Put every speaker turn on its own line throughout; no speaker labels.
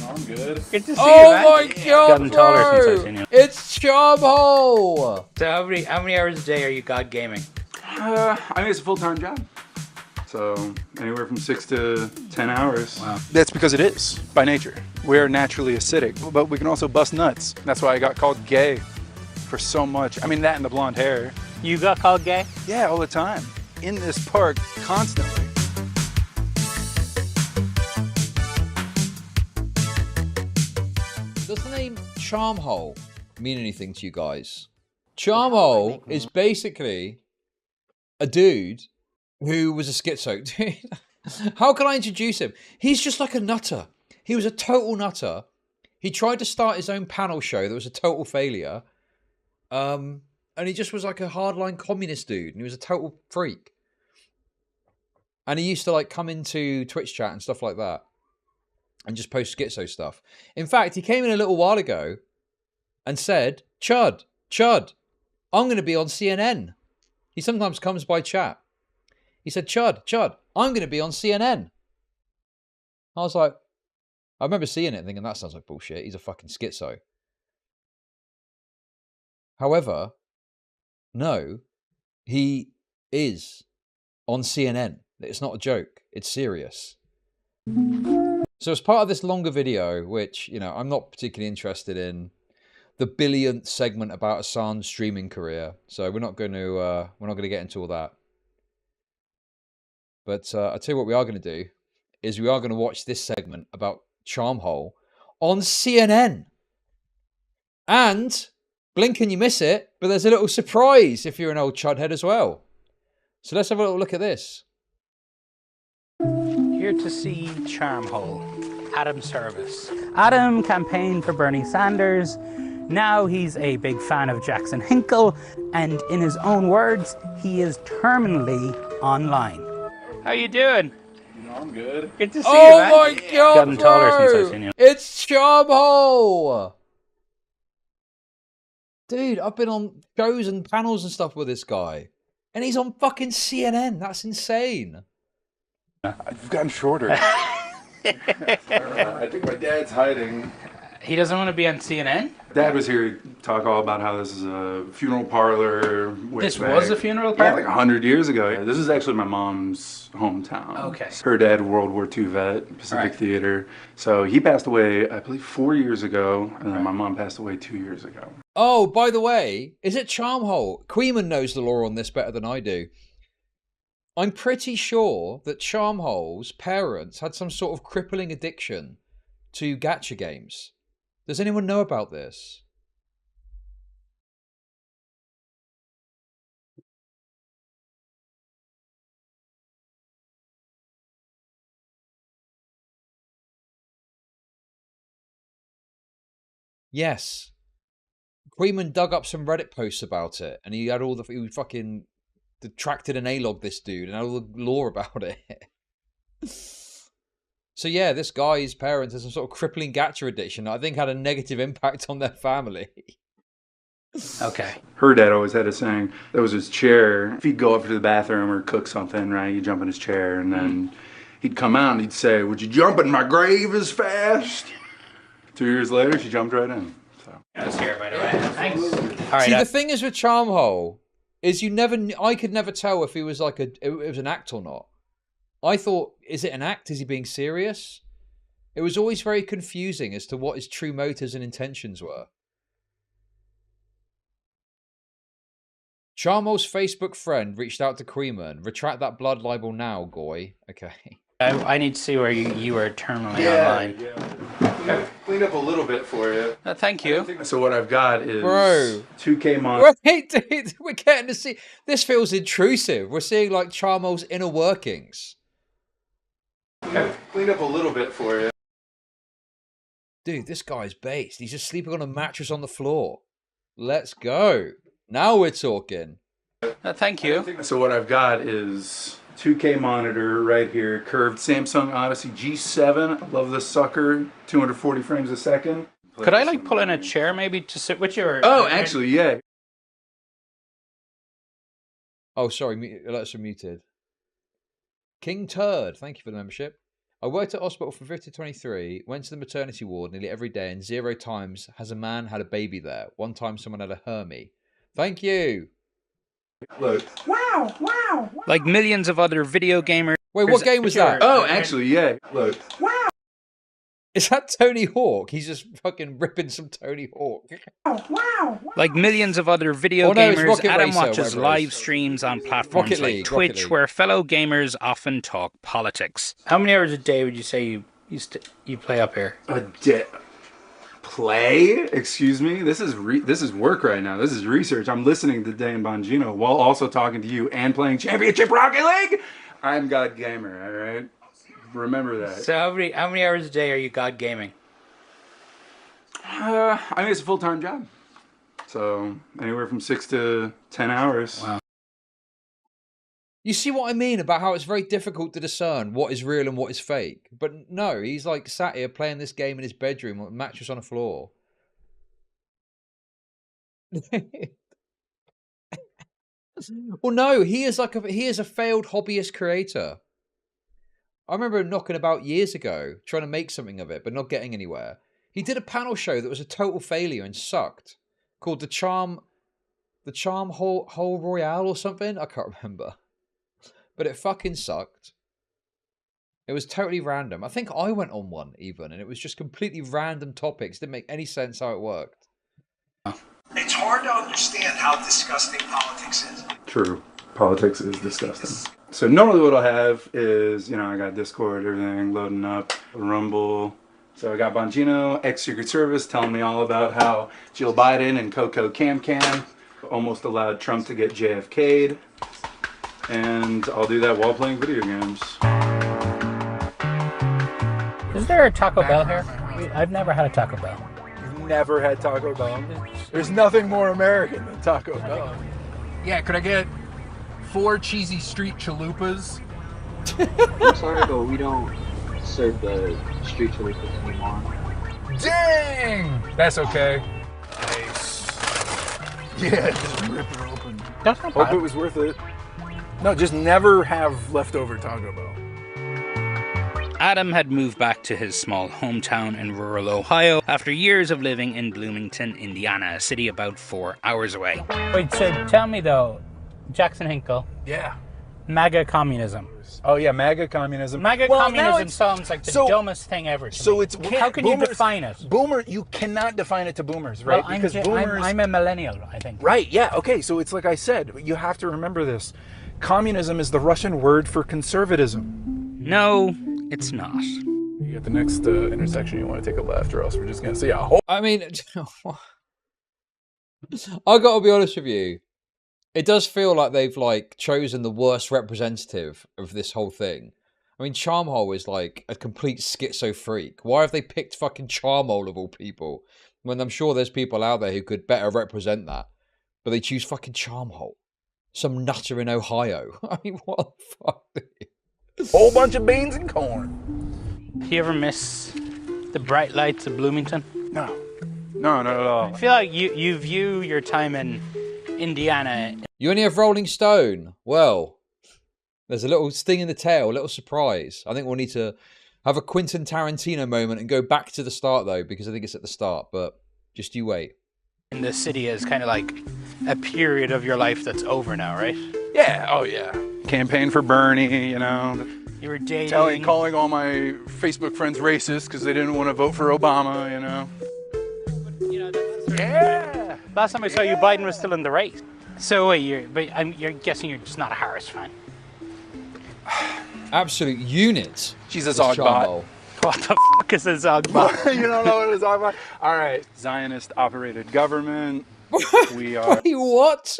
I'm good.
Good to see you,
Oh
man.
my god,
Gotten taller since I've
bro!
seen you.
It's Charmhole!
So how many hours a day are you God gaming?
I mean, it's a full-time job. So anywhere from 6 to 10 hours.
Wow.
That's because it is, by nature. We're naturally acidic, but we can also bust nuts. That's why I got called gay for so much. I mean, that and the blonde hair.
You got called gay?
Yeah, all the time. In this park, constantly.
Does the name Charmhole mean anything to you guys? Charmhole is basically a dude who was a schizo. Dude, how can I introduce him? He's just like a nutter. He was a total nutter. He tried to start his own panel show that was a total failure. And he just was like a hardline communist dude. And he was a total freak. And he used to like come into Twitch chat and stuff like that. And just post schizo stuff. In fact, he came in a little while ago and said, Chud, I'm going to be on CNN. He sometimes comes by chat. He said, Chud, I'm going to be on CNN. I was like, I remember seeing it thinking, that sounds like bullshit. He's a fucking schizo. However, no, he is on CNN. It's not a joke. It's serious. So as part of this longer video, which, you know, I'm not particularly interested in the billionth segment about Assange's streaming career. So we're not going to get into all that. But I'll tell you what we are going to do is we are going to watch this segment about Charmhole on CNN. And blink and you miss it, but there's a little surprise if you're an old chudhead as well. So let's have a little look at this.
Here to see Charmhole. Adam Service. Adam campaigned for Bernie Sanders. Now he's a big fan of Jackson Hinkle, and in his own words, he is terminally online. How you doing?
I'm good.
Good to see you, man.
Oh my god,
Gotten taller
bro.
since I've seen you.
It's Charmhole. Dude, I've been on shows and panels and stuff with this guy. And he's on fucking CNN. That's insane.
You've gotten shorter. I think my dad's hiding.
He doesn't want to be on CNN?
Dad was here to talk all about how this is a funeral parlor.
This was a funeral parlor?
Yeah, like 100 years ago. Yeah, this is actually my mom's hometown.
Okay.
Her dad, World War II vet, Pacific Theater. So he passed away, I believe, 4 years ago, and then my mom passed away 2 years ago.
Oh, by the way, is it Charmhole? Queeman knows the law on this better than I do. I'm pretty sure that Charmhole's parents had some sort of crippling addiction to gacha games. Does anyone know about this? Yes. Queeman dug up some Reddit posts about it, and he had all the he fucking detracted and A-logged this dude and had all the lore about it. So yeah, this guy's parents had some sort of crippling gacha addiction that I think had a negative impact on their family.
Okay.
Her dad always had a saying, that was his chair. If he'd go up to the bathroom or cook something, right, he'd jump in his chair, and then he'd come out and he'd say, would you jump in my grave as fast? 2 years later, she jumped right in. So.
That's here, by the way. Thanks. All right.
See, the thing is with Charmhole is I could never tell if he was like it was an act or not. I thought, is it an act? Is he being serious? It was always very confusing as to what his true motives and intentions were. Charmhole's Facebook friend reached out to Queeman. Retract that blood libel now, Goy. Okay.
I need to see where you were terminally online.
Yeah. Cleaned up a little bit for you.
Thank you.
So what I've got is
Bro.
2K monitor.
Wait, dude, we're getting to see... This feels intrusive. We're seeing like Charmhole's inner workings.
Cleaned up a little bit for you.
Dude, this guy's based. He's just sleeping on a mattress on the floor. Let's go. Now we're talking.
Thank you.
So what I've got is 2K monitor right here, curved Samsung Odyssey G7. Love this sucker, 240 frames a second.
Could I like pull in a chair maybe to sit with you? Or,
oh, actually, yeah.
Oh, sorry, alerts are muted. King Turd, thank you for the membership. I worked at hospital from 50 to 23, went to the maternity ward nearly every day, and 0 times has a man had a baby there. 1 time someone had a Hermie. Thank you.
Look.
Wow, wow.
Like millions of other video gamers.
Wait, what game was that?
Oh, actually, yeah. Look.
Wow,
Is that Tony Hawk? He's just fucking ripping some Tony Hawk.
wow.
Like millions of other video
no, it's
gamers,
Rocket
Adam
Racer,
watches
whatever it
live
is.
streams on platforms
Rocket
like
League,
Twitch,
Rocket League.
where fellow gamers often talk politics. How many hours a day would you say you play up here?
Play? Excuse me? This is work right now. This is research. I'm listening to Dan Bongino while also talking to you and playing Championship Rocket League. I'm God Gamer, all right? Remember that.
So how many hours a day are you God gaming?
I mean, it's a full-time job. So anywhere from 6 to 10 hours.
Wow.
You see what I mean about how it's very difficult to discern what is real and what is fake? But no, he's like sat here playing this game in his bedroom with a mattress on the floor. Well, no, he is a failed hobbyist creator. I remember him knocking about years ago, trying to make something of it, but not getting anywhere. He did a panel show that was a total failure and sucked, called the Charmhole Royale or something. I can't remember, but it fucking sucked. It was totally random. I think I went on one even, and it was just completely random topics. Didn't make any sense how it worked.
It's hard to understand how disgusting politics is.
True. Politics is disgusting. So normally what I'll have is, I got Discord, everything loading up, Rumble. So I got Bongino, ex-Secret Service, telling me all about how Jill Biden and Coco Cam almost allowed Trump to get JFK'd. And I'll do that while playing video games.
Is there a Taco Bell here? I've never had a Taco Bell.
You've never had Taco Bell? There's nothing more American than Taco Bell.
Yeah, could I get 4 cheesy street chalupas?
I'm sorry, but we don't serve the street chalupas anymore.
Dang! That's okay.
Nice. Yeah, just rip it open.
That's not
Hope
bad.
it was worth it. No, just never have leftover Taco Bell.
Adam had moved back to his small hometown in rural Ohio after years of living in Bloomington, Indiana, a city about 4 hours away. Wait, so tell me though, Jackson Hinkle,
Yeah.
MAGA communism.
Oh yeah, MAGA communism.
MAGA
Well, now
communism
it's-
sounds like the
so-
dumbest thing ever to
So
me.
it's
How can you
boomers-
define it?
Boomer, you cannot define it to boomers, right?
Well,
because boomers.
I'm a millennial, I think.
Right, yeah, okay, so it's like I said, you have to remember this. Communism is the Russian word for conservatism.
No, it's not.
You get the next intersection, you want to take a left, or else we're just going to see a whole.
I mean, I got to be honest with you. It does feel like they've chosen the worst representative of this whole thing. I mean, Charmhole is like a complete schizo freak. Why have they picked fucking Charmhole of all people? When I'm sure there's people out there who could better represent that. But they choose fucking Charmhole. Some nutter in Ohio. I mean, what the fuck?
Whole bunch of beans and corn.
Do you ever miss the bright lights of Bloomington?
No, not at all.
I feel like you view your time in Indiana.
You only have Rolling Stone. Well, there's a little sting in the tail, a little surprise. I think we'll need to have a Quentin Tarantino moment and go back to the start, though, because I think it's at the start, but just you wait.
In the city is kind of like a period of your life that's over now, right?
Yeah, oh yeah. Campaign for Bernie,
You were dating.
calling all my Facebook friends racist because they didn't want to vote for Obama,
Yeah. Last time I saw you, Biden was still in the race. So wait, you're guessing you're just not a Harris fan.
Absolute unit.
She's a
was
Zogbot.
Charmhole.
What the fuck is a Zogbot?
You don't know what a Zogbot? All right, Zionist-operated government. We are...
Wait, what?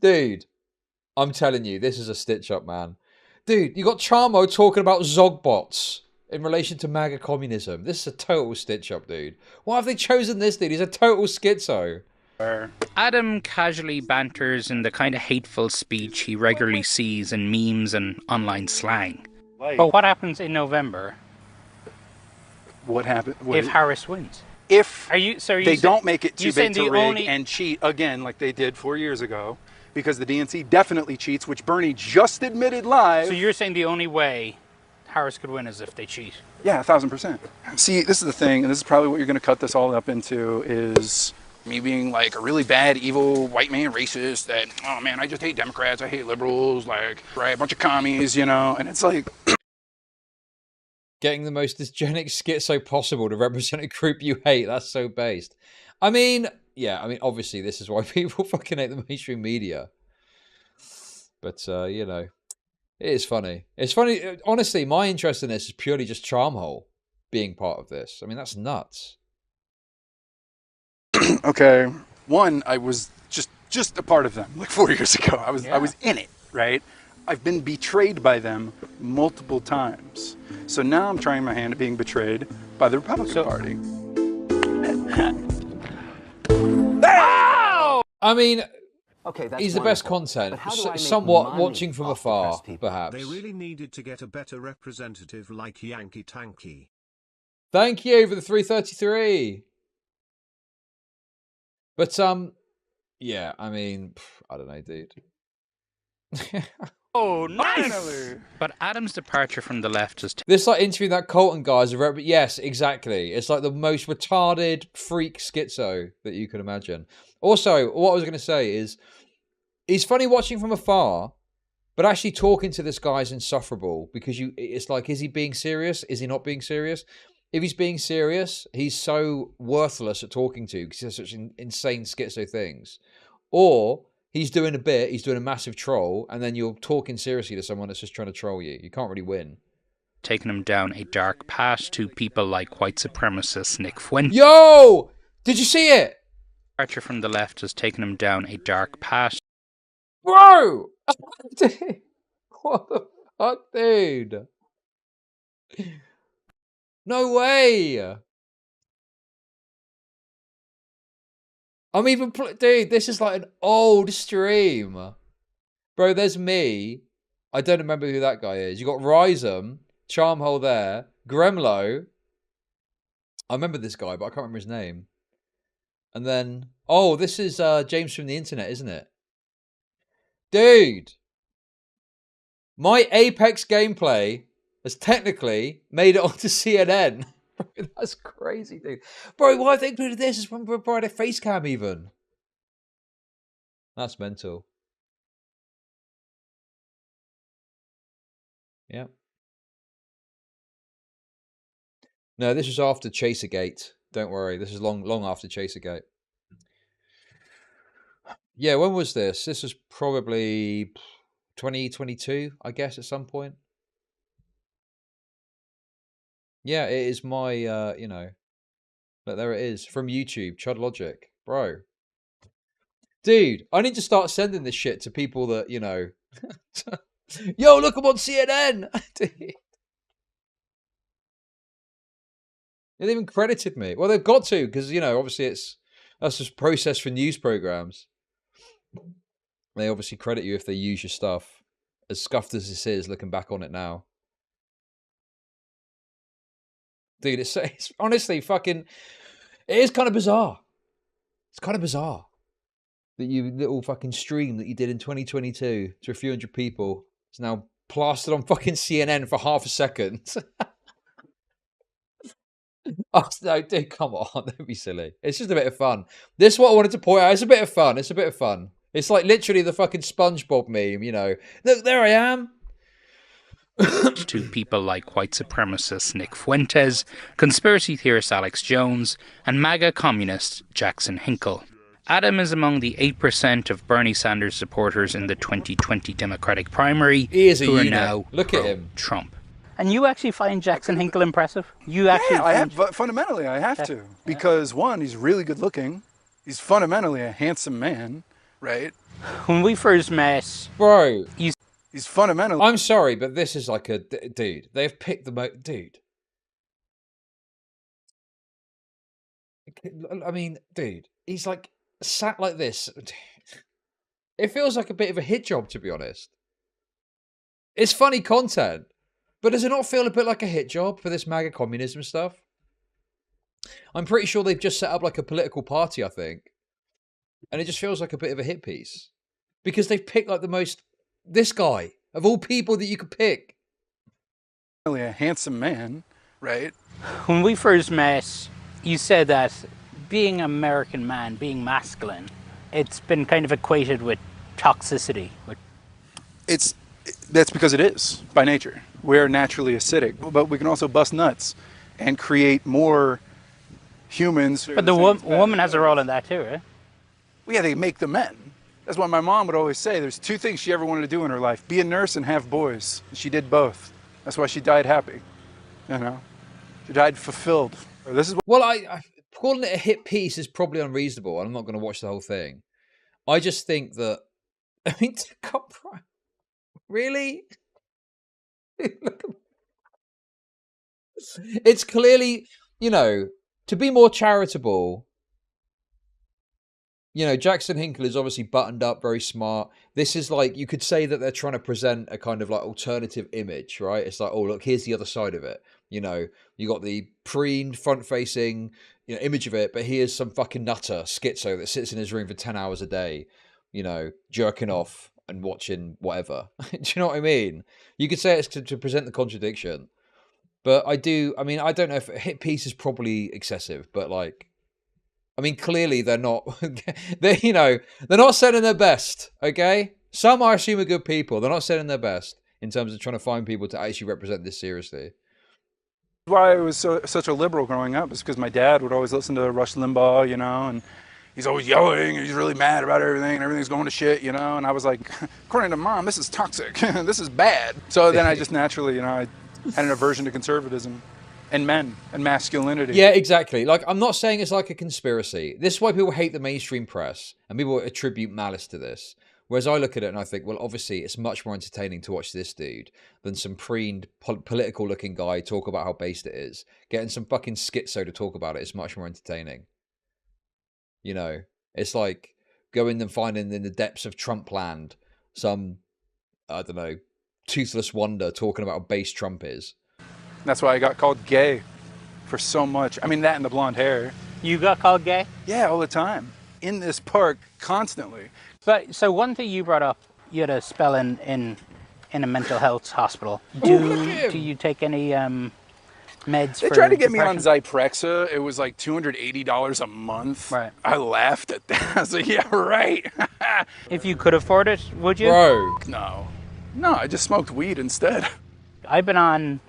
Dude, I'm telling you, this is a stitch-up, man. Dude, you got Charmo talking about Zogbots in relation to MAGA communism. This is a total stitch-up, dude. Why have they chosen this dude? He's a total schizo.
Adam casually banters in the kind of hateful speech he regularly sees in memes and online slang. But what happens in November
What happened?
if Harris wins?
If
Are you
they don't make it too
you saying
big to
the
rig
only-
and cheat again like they did 4 years ago,
because the DNC definitely cheats, which Bernie just admitted live.
So you're saying the only way Harris could win is if they cheat?
Yeah, 1,000%. See, this is the thing, and this is probably what you're going to cut this all up into, is me being like a really bad, evil, white man racist that, oh man, I just hate Democrats, I hate liberals, like, right, a bunch of commies, you know, and it's like...
Getting the most dysgenic schizo possible to represent a group you hate, that's so based. I mean, yeah, I mean, obviously this is why people fucking hate the mainstream media. But, you know, it is funny. It's funny, honestly, my interest in this is purely just Charmhole being part of this. I mean, that's nuts.
Okay, one, I was just a part of them like 4 years ago. I was in it, right? I've been betrayed by them multiple times. So now I'm trying my hand at being betrayed by the Republican Party.
I mean,
okay, that's
he's the best content. Somewhat watching from afar, perhaps.
They really needed to get a better representative like Yankee Tanky.
Thank you for the 333. But, yeah, I mean, I don't know, dude.
Oh, nice! But Adam's departure from the left is...
This, like, interviewing that Colton guy is a... Yes, exactly. It's like the most retarded freak schizo that you can imagine. Also, what I was going to say is, he's funny watching from afar, but actually talking to this guy is insufferable, because it's like, is he being serious? Is he not being serious? If he's being serious, he's so worthless at talking to, because he says such insane schizo things. Or... he's doing a bit, he's doing a massive troll, and then you're talking seriously to someone that's just trying to troll you. You can't really win.
Taking him down a dark path to people like white supremacist Nick Fuentes.
Yo! Did you see it?
Departure from the left has taken him down a dark path.
Bro! What the fuck, dude? No way! I'm even... Dude, this is like an old stream. Bro, there's me. I don't remember who that guy is. You got Rhizome, Charmhole there, Gremlo. I remember this guy, but I can't remember his name. And then... oh, this is James from the internet, isn't it? Dude! My Apex gameplay has technically made it onto CNN. That's crazy, dude. Bro, why have they included this? It's from a face cam even. That's mental. Yeah. No, this was after Chasergate. Don't worry, this is long after Chasergate. Yeah, when was this? This was probably 2022, I guess, at some point. Yeah, it is my, you know, but there it is, from YouTube, chudlogic. Bro. Dude, I need to start sending this shit to people that, you know, yo, look, I'm on CNN! Dude. They even credited me. Well, they've got to, because, you know, obviously that's just process for news programs. They obviously credit you if they use your stuff. As scuffed as this is, looking back on it now. Dude, it's honestly fucking... it is kind of bizarre. It's kind of bizarre that you little fucking stream that you did in 2022 to a few hundred people is now plastered on fucking CNN for half a second. Oh, no, dude, come on. Don't be silly. It's just a bit of fun. This is what I wanted to point out. It's a bit of fun. It's a bit of fun. It's like literally the fucking SpongeBob meme, you know. Look, there I am.
To people like white supremacist Nick Fuentes, conspiracy theorist Alex Jones, and MAGA communist Jackson Hinkle. Adam is among the 8% of Bernie Sanders supporters in the 2020 Democratic primary who are now
look at him,
Trump. And you actually find Jackson Hinkle impressive? You actually?
Yeah, I have. Fundamentally, I have to, because one, he's really good looking. He's fundamentally a handsome man, right?
When we first met,
bro,
he's fundamentally...
I'm sorry, but this is like a... dude, they've picked the dude. I mean, dude, he's like sat like this. It feels like a bit of a hit job, to be honest. It's funny content, but does it not feel a bit like a hit job for this MAGA communism stuff? I'm pretty sure they've just set up like a political party, I think. And it just feels like a bit of a hit piece. because they've picked like the most, this guy, of all people that you could pick.
Really a handsome man, right?
When we first met, you said that being an American man, being masculine, it's been kind of equated with toxicity.
That's because it is, by nature. We're naturally acidic, but we can also bust nuts and create more humans.
But the woman has a role in that too, right?
Well, yeah, they make the men. That's why my mom would always say there's two things she ever wanted to do in her life: be a nurse and have boys. She did both. That's why she died happy. You know, she died fulfilled. This is
Well, I calling it a hit piece is probably unreasonable. I'm not going to watch the whole thing. I just think that, I mean, really? It's clearly, you know, to be more charitable, you know, Jackson Hinkle is obviously buttoned up, very smart. This is like, you could say that they're trying to present a kind of like alternative image, right? It's like, oh, look, here's the other side of it. You know, you got the preened, front-facing, you know, image of it, but here's some fucking nutter schizo that sits in his room for 10 hours a day, you know, jerking off and watching whatever. Do you know what I mean? You could say it's to present the contradiction. But I don't know if a hit piece is probably excessive, but like, I mean, clearly they're not, they're not sending their best, okay? Some, I assume, are good people. They're not sending their best in terms of trying to find people to actually represent this seriously.
why I was such a liberal growing up, is because my dad would always listen to Rush Limbaugh, you know, and he's always yelling, and he's really mad about everything, and everything's going to shit, you know, and I was like, according to Mom, this is toxic, this is bad. So then I just naturally, you know, I had an aversion to conservatism and men and masculinity.
Yeah, exactly. Like, I'm not saying it's like a conspiracy. This is why people hate the mainstream press, and people attribute malice to this. Whereas I look at it and I think, well, obviously it's much more entertaining to watch this dude than some preened, political-looking guy talk about how based it is. Getting some fucking schizo to talk about it is much more entertaining. You know, it's like going and finding in the depths of Trump land some, I don't know, toothless wonder talking about how base Trump is.
That's why I got called gay for so much. I mean, that and the blonde hair.
You got called gay?
Yeah, all the time. In this park, constantly.
But so one thing you brought up, you had a spell in a mental health hospital. Do you take any meds?
They tried to get me on Zyprexa. It was like $280 a month.
Right.
I laughed at that. I was like, yeah, right.
If you could afford it, would you?
Bro.
No, I just smoked weed instead.
I've been on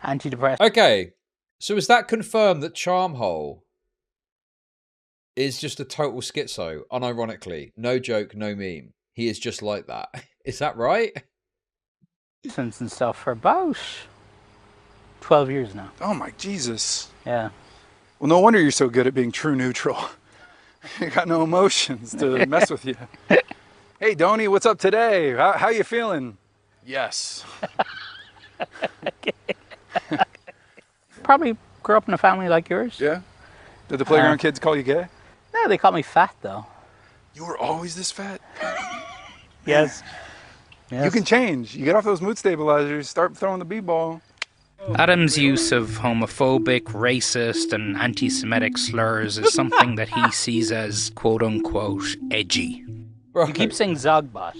antidepressants.
Okay, so is that confirmed that Charmhole is just a total schizo, unironically? No joke, no meme. He is just like that. Is that right?
And stuff for about 12 years now.
Oh my Jesus.
Yeah.
Well, no wonder you're so good at being true neutral. You got no emotions to mess with you. Hey, Donnie, what's up today? How you feeling? Yes.
Probably grew up in a family like yours.
Yeah? Did the playground kids call you gay?
No, they called me fat, though.
You were always this fat?
Yes.
You can change. You get off those mood stabilizers, start throwing the b-ball.
Adam's use of homophobic, racist, and anti-Semitic slurs is something that he sees as quote-unquote edgy.
Right.
You keep saying Zogbot.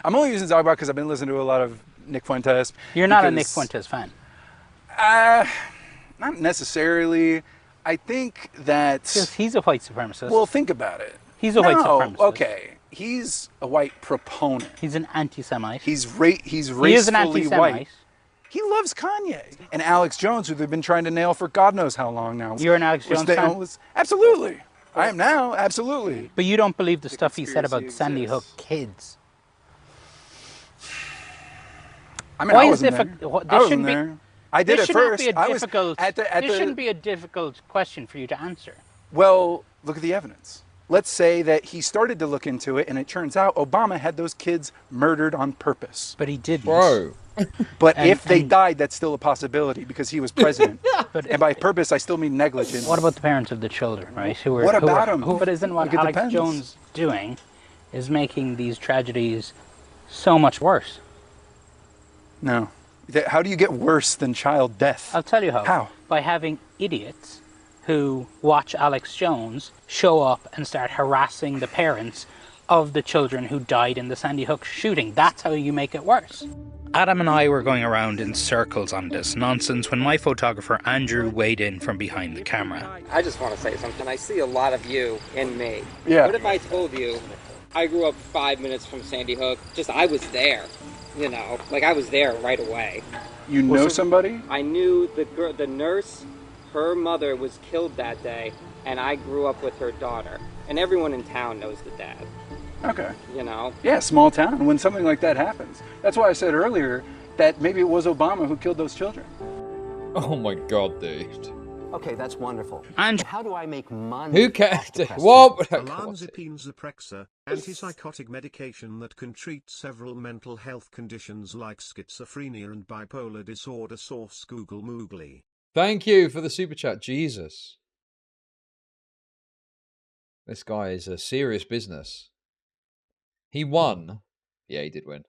I'm only using Zogbot because I've been listening to a lot of Nick Fuentes.
You're not a Nick Fuentes fan?
Not necessarily. I think that...
Because he's a white supremacist.
Well, think about it.
He's a white supremacist.
Okay. He's a white proponent.
He's an anti-Semite.
He's racefully
He is an anti-Semite.
white. He loves Kanye. And Alex Jones, who they've been trying to nail for God knows how long now.
You're an Alex Jones fan?
Absolutely. I am now, absolutely.
But you don't believe the stuff he said about Sandy Hook kids.
I mean, I wasn't there. I wasn't there. I did
this
at first.
This shouldn't be a difficult question for you to answer.
Well, look at the evidence. Let's say that he started to look into it, and it turns out Obama had those kids murdered on purpose.
But he didn't.
Bro.
But if they died, that's still a possibility because he was president. And by purpose, I still mean negligent.
What about the parents of the children, right?
What about them?
But isn't what Alex Jones doing is making these tragedies so much worse?
No. How do you get worse than child death?
I'll tell you how.
How?
By having idiots who watch Alex Jones show up and start harassing the parents of the children who died in the Sandy Hook shooting. That's how you make it worse. Adam and I were going around in circles on this nonsense when my photographer Andrew weighed in from behind the camera.
I just want to say something. I see a lot of you in me.
Yeah.
What if I told you I grew up 5 minutes from Sandy Hook? Just I was there, you know, like I was there right away.
You know somebody?
I knew the nurse. Her mother was killed that day, and I grew up with her daughter. And everyone in town knows the dad.
Okay.
You know?
Yeah, small town, when something like that happens. That's why I said earlier that maybe it was Obama who killed those children.
Oh my god, dude.
Okay, that's wonderful.
And
how do I make money?
Who cares? What?
Olanzapine Zyprexa, antipsychotic medication that can treat several mental health conditions like schizophrenia and bipolar disorder. Source Google Moogly.
Thank you for the super chat, Jesus. This guy is a serious business. He won. Yeah, he did win.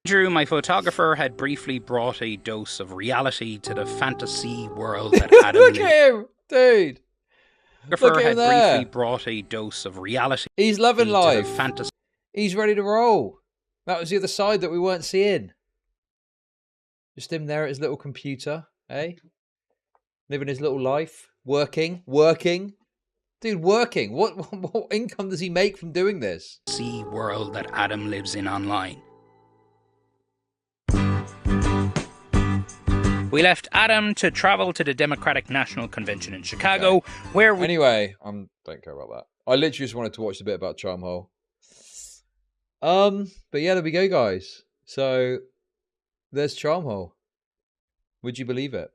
Andrew, my photographer, had briefly brought a dose of reality to the fantasy world that Adam
Look at him, dude.
Look at him there. Briefly brought a dose of reality.
He's loving life.
Fantasy.
He's ready to roll. That was the other side that we weren't seeing. Just him there at his little computer, eh? Living his little life. Working. Dude, working. What income does he make from doing this?
See world that Adam lives in online. We left Adam to travel to the Democratic National Convention in Chicago, where we...
Anyway, I don't care about that. I literally just wanted to watch a bit about Charmhole. But yeah, there we go, guys. So, there's Charmhole. Would you believe it?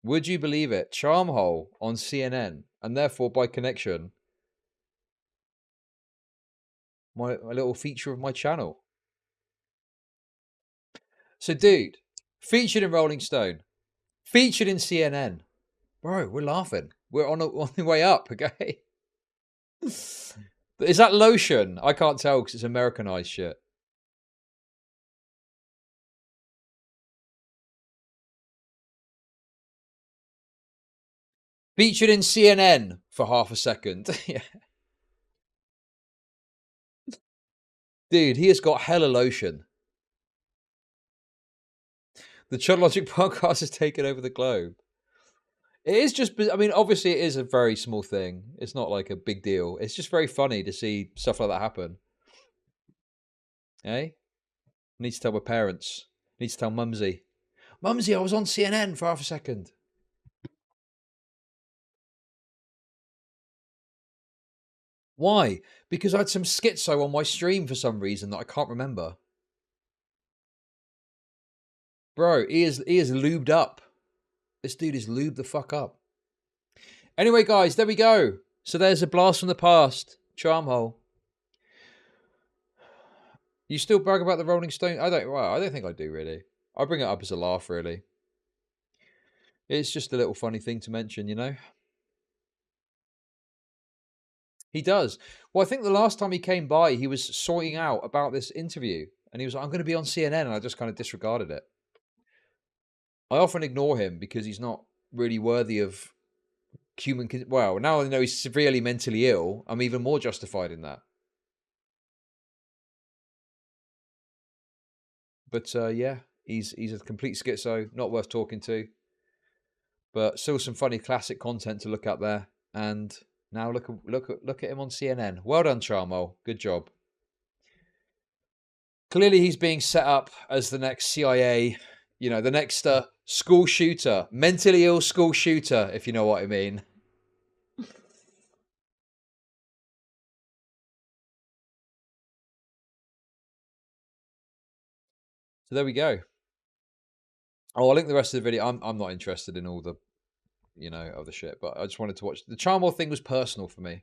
Would you believe it? Charmhole on CNN, and therefore, by connection, my little feature of my channel. So, dude, featured in Rolling Stone, featured in CNN. Bro, we're laughing. We're on the way up, okay? Is that lotion? I can't tell because it's Americanized shit. Featured in CNN for half a second. Yeah. Dude, he has got hella lotion. The chudlogic podcast has taken over the globe. It is just, I mean, obviously it is a very small thing. It's not like a big deal. It's just very funny to see stuff like that happen. Eh? I need to tell my parents. I need to tell Mumsy. Mumsy, I was on CNN for half a second. Why? Because I had some schizo on my stream for some reason that I can't remember. Bro, he is lubed up. This dude is lubed the fuck up. Anyway, guys, there we go. So there's a blast from the past. Charmhole. You still brag about the Rolling Stone? I don't think I do, really. I bring it up as a laugh, really. It's just a little funny thing to mention, you know? He does. Well, I think the last time he came by, he was sorting out about this interview. And he was like, I'm going to be on CNN. And I just kind of disregarded it. I often ignore him because he's not really worthy of human... Well, now I know he's severely mentally ill, I'm even more justified in that. But yeah, he's a complete schizo, not worth talking to. But still some funny classic content to look at there. And now look at him on CNN. Well done, Charmhole. Good job. Clearly he's being set up as the next CIA... You know, the next school shooter. Mentally ill school shooter, if you know what I mean. So there we go. Oh, I'll link the rest of the video. I'm not interested in all the, you know, other shit. But I just wanted to watch. The Charmhole thing was personal for me.